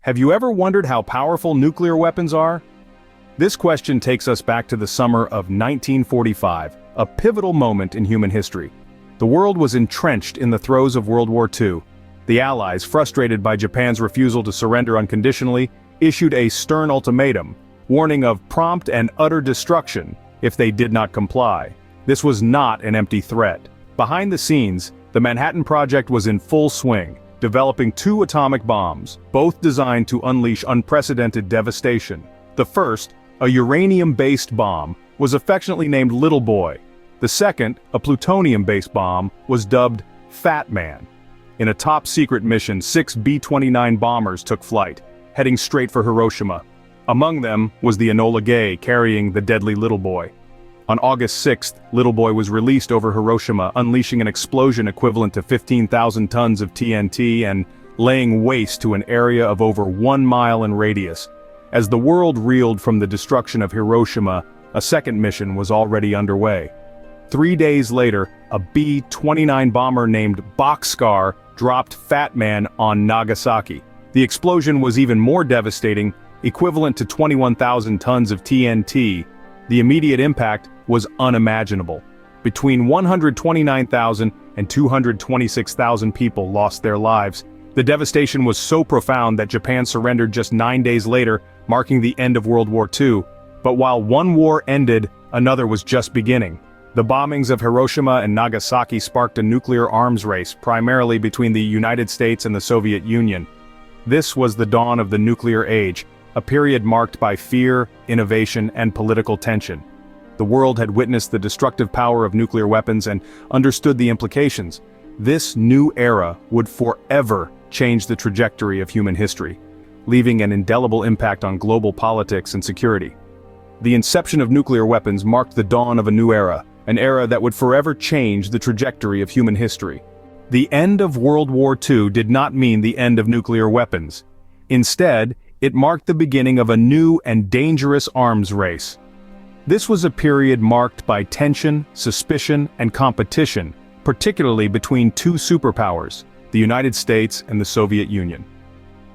Have you ever wondered how powerful nuclear weapons are? This question takes us back to the summer of 1945, a pivotal moment in human history. The world was entrenched in the throes of World War II. The Allies, frustrated by Japan's refusal to surrender unconditionally, issued a stern ultimatum, warning of prompt and utter destruction if they did not comply. This was not an empty threat. Behind the scenes, the Manhattan Project was in full swing, developing 2 atomic bombs, both designed to unleash unprecedented devastation. The first, a uranium-based bomb, was affectionately named Little Boy. The second, a plutonium-based bomb, was dubbed Fat Man. In a top-secret mission, 6 B-29 bombers took flight, heading straight for Hiroshima. Among them was the Enola Gay carrying the deadly Little Boy. On August 6th, Little Boy was released over Hiroshima, unleashing an explosion equivalent to 15,000 tons of TNT and laying waste to an area of over 1 mile in radius. As the world reeled from the destruction of Hiroshima, a second mission was already underway. 3 days later, a B-29 bomber named Boxcar dropped Fat Man on Nagasaki. The explosion was even more devastating, equivalent to 21,000 tons of TNT. The immediate impact was unimaginable. Between 129,000 and 226,000 people lost their lives. The devastation was so profound that Japan surrendered just 9 days later, marking the end of World War II. But while one war ended, another was just beginning. The bombings of Hiroshima and Nagasaki sparked a nuclear arms race, primarily between the United States and the Soviet Union. This was the dawn of the nuclear age, a period marked by fear, innovation, and political tension. The world had witnessed the destructive power of nuclear weapons and understood the implications. This new era would forever change the trajectory of human history, leaving an indelible impact on global politics and security. The inception of nuclear weapons marked the dawn of a new era, an era that would forever change the trajectory of human history. The end of World War II did not mean the end of nuclear weapons. Instead, it marked the beginning of a new and dangerous arms race. This was a period marked by tension, suspicion, and competition, particularly between 2 superpowers, the United States and the Soviet Union.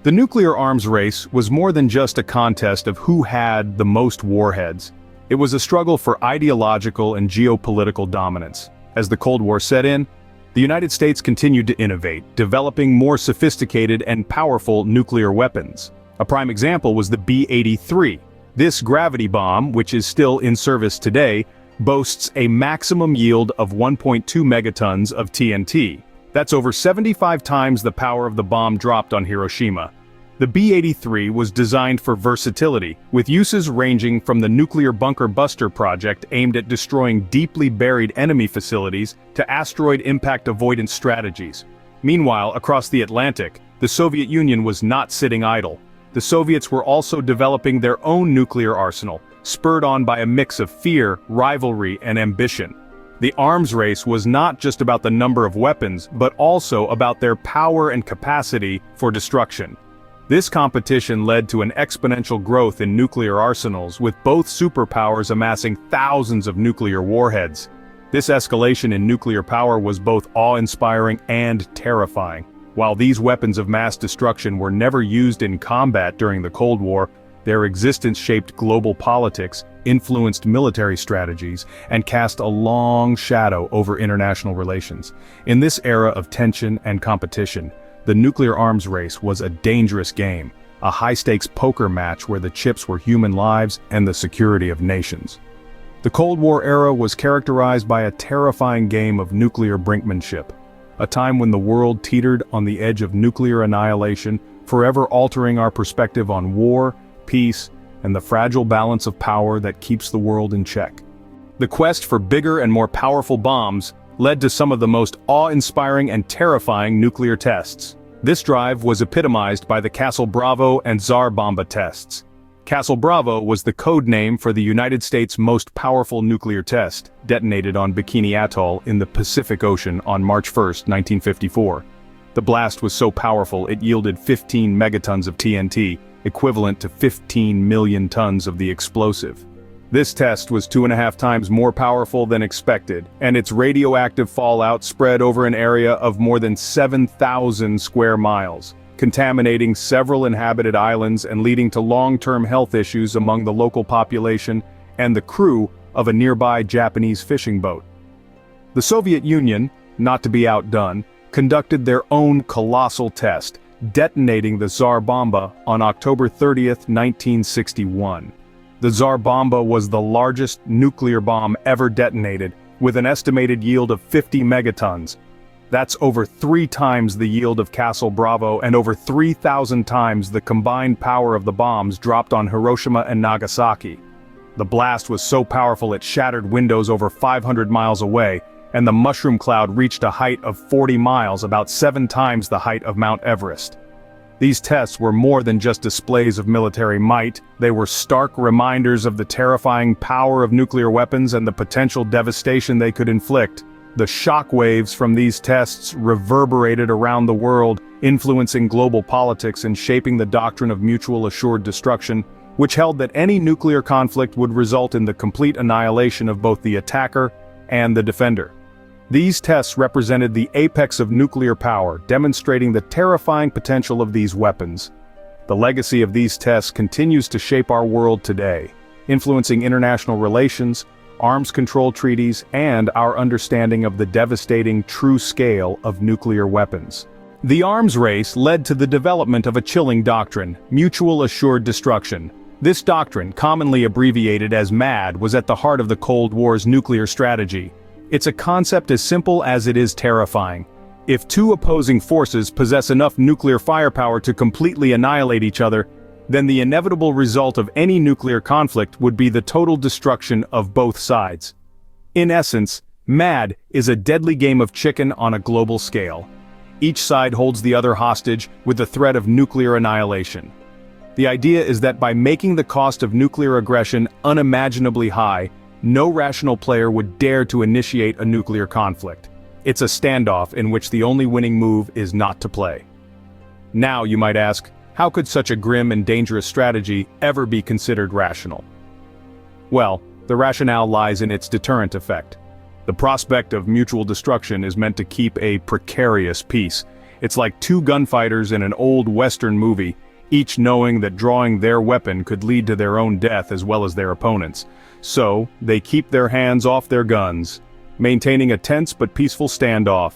The nuclear arms race was more than just a contest of who had the most warheads. It was a struggle for ideological and geopolitical dominance. As the Cold War set in, the United States continued to innovate, developing more sophisticated and powerful nuclear weapons. A prime example was the B-83. This gravity bomb, which is still in service today, boasts a maximum yield of 1.2 megatons of TNT. That's over 75 times the power of the bomb dropped on Hiroshima. The B-83 was designed for versatility, with uses ranging from the nuclear bunker buster project aimed at destroying deeply buried enemy facilities to asteroid impact avoidance strategies. Meanwhile, across the Atlantic, the Soviet Union was not sitting idle. The Soviets were also developing their own nuclear arsenal, spurred on by a mix of fear, rivalry, and ambition. The arms race was not just about the number of weapons, but also about their power and capacity for destruction. This competition led to an exponential growth in nuclear arsenals, with both superpowers amassing thousands of nuclear warheads. This escalation in nuclear power was both awe-inspiring and terrifying. While these weapons of mass destruction were never used in combat during the Cold War, their existence shaped global politics, influenced military strategies, and cast a long shadow over international relations. In this era of tension and competition, the nuclear arms race was a dangerous game, a high-stakes poker match where the chips were human lives and the security of nations. The Cold War era was characterized by a terrifying game of nuclear brinkmanship, a time when the world teetered on the edge of nuclear annihilation, forever altering our perspective on war, peace, and the fragile balance of power that keeps the world in check. The quest for bigger and more powerful bombs led to some of the most awe-inspiring and terrifying nuclear tests. This drive was epitomized by the Castle Bravo and Tsar Bomba tests. Castle Bravo was the code name for the United States' most powerful nuclear test, detonated on Bikini Atoll in the Pacific Ocean on March 1, 1954. The blast was so powerful it yielded 15 megatons of TNT, equivalent to 15 million tons of the explosive. This test was 2.5 times more powerful than expected, and its radioactive fallout spread over an area of more than 7,000 square miles. contaminating several inhabited islands and leading to long-term health issues among the local population and the crew of a nearby Japanese fishing boat. The Soviet Union, not to be outdone, conducted their own colossal test, detonating the Tsar Bomba on October 30, 1961. The Tsar Bomba was the largest nuclear bomb ever detonated, with an estimated yield of 50 megatons. That's over 3 times the yield of Castle Bravo and over 3,000 times the combined power of the bombs dropped on Hiroshima and Nagasaki. The blast was so powerful it shattered windows over 500 miles away, and the mushroom cloud reached a height of 40 miles, about 7 times the height of Mount Everest. These tests were more than just displays of military might, they were stark reminders of the terrifying power of nuclear weapons and the potential devastation they could inflict. The shock waves from these tests reverberated around the world, influencing global politics and shaping the doctrine of mutual assured destruction, which held that any nuclear conflict would result in the complete annihilation of both the attacker and the defender. These tests represented the apex of nuclear power, demonstrating the terrifying potential of these weapons. The legacy of these tests continues to shape our world today, influencing international relations, arms control treaties, and our understanding of the devastating true scale of nuclear weapons. The arms race led to the development of a chilling doctrine, mutual assured destruction. This doctrine, commonly abbreviated as MAD, was at the heart of the Cold War's nuclear strategy. It's a concept as simple as it is terrifying. If 2 opposing forces possess enough nuclear firepower to completely annihilate each other, then the inevitable result of any nuclear conflict would be the total destruction of both sides. In essence, MAD is a deadly game of chicken on a global scale. Each side holds the other hostage with the threat of nuclear annihilation. The idea is that by making the cost of nuclear aggression unimaginably high, no rational player would dare to initiate a nuclear conflict. It's a standoff in which the only winning move is not to play. Now, you might ask, how could such a grim and dangerous strategy ever be considered rational? Well, the rationale lies in its deterrent effect. The prospect of mutual destruction is meant to keep a precarious peace. It's like 2 gunfighters in an old Western movie, each knowing that drawing their weapon could lead to their own death as well as their opponents. So, they keep their hands off their guns, maintaining a tense but peaceful standoff.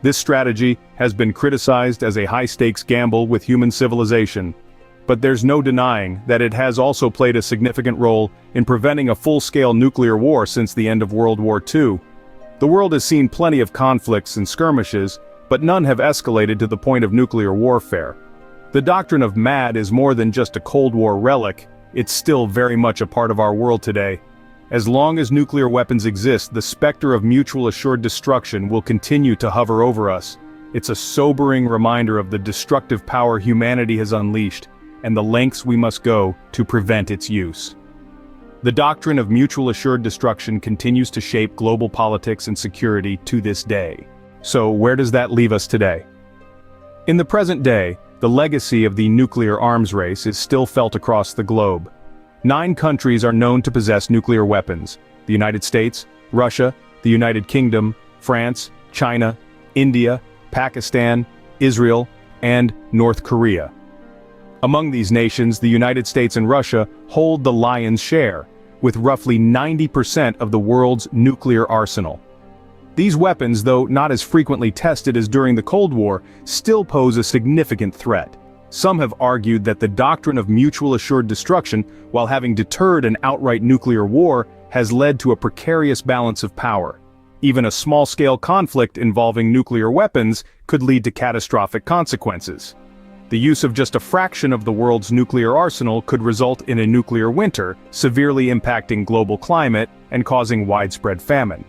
This strategy has been criticized as a high-stakes gamble with human civilization. But there's no denying that it has also played a significant role in preventing a full-scale nuclear war since the end of World War II. The world has seen plenty of conflicts and skirmishes, but none have escalated to the point of nuclear warfare. The doctrine of MAD is more than just a Cold War relic, it's still very much a part of our world today. As long as nuclear weapons exist, the specter of mutual assured destruction will continue to hover over us. It's a sobering reminder of the destructive power humanity has unleashed, and the lengths we must go to prevent its use. The doctrine of mutual assured destruction continues to shape global politics and security to this day. So where does that leave us today? In the present day, the legacy of the nuclear arms race is still felt across the globe. 9 countries are known to possess nuclear weapons: the United States, Russia, the United Kingdom, France, China, India, Pakistan, Israel, and North Korea. Among these nations, the United States and Russia hold the lion's share, with roughly 90% of the world's nuclear arsenal. These weapons, though not as frequently tested as during the Cold War, still pose a significant threat. Some have argued that the doctrine of mutual assured destruction, while having deterred an outright nuclear war, has led to a precarious balance of power. Even a small-scale conflict involving nuclear weapons could lead to catastrophic consequences. The use of just a fraction of the world's nuclear arsenal could result in a nuclear winter, severely impacting global climate and causing widespread famine.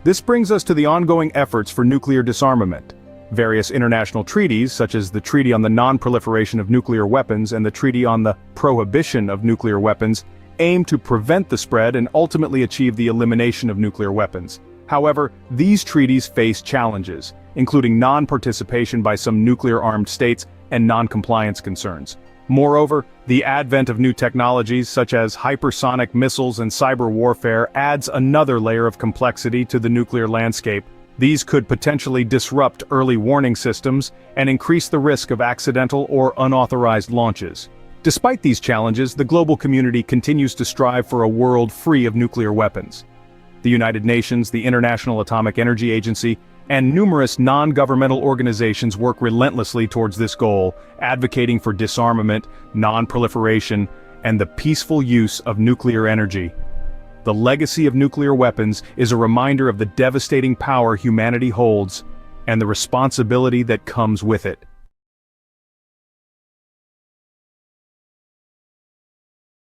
This brings us to the ongoing efforts for nuclear disarmament. Various international treaties, such as the Treaty on the Non-Proliferation of Nuclear Weapons and the Treaty on the Prohibition of Nuclear Weapons, aim to prevent the spread and ultimately achieve the elimination of nuclear weapons. However, these treaties face challenges, including non-participation by some nuclear-armed states and non-compliance concerns. Moreover, the advent of new technologies such as hypersonic missiles and cyber warfare adds another layer of complexity to the nuclear landscape. These could potentially disrupt early warning systems and increase the risk of accidental or unauthorized launches. Despite these challenges, the global community continues to strive for a world free of nuclear weapons. The United Nations, the International Atomic Energy Agency, and numerous non-governmental organizations work relentlessly towards this goal, advocating for disarmament, non-proliferation, and the peaceful use of nuclear energy. The legacy of nuclear weapons is a reminder of the devastating power humanity holds and the responsibility that comes with it.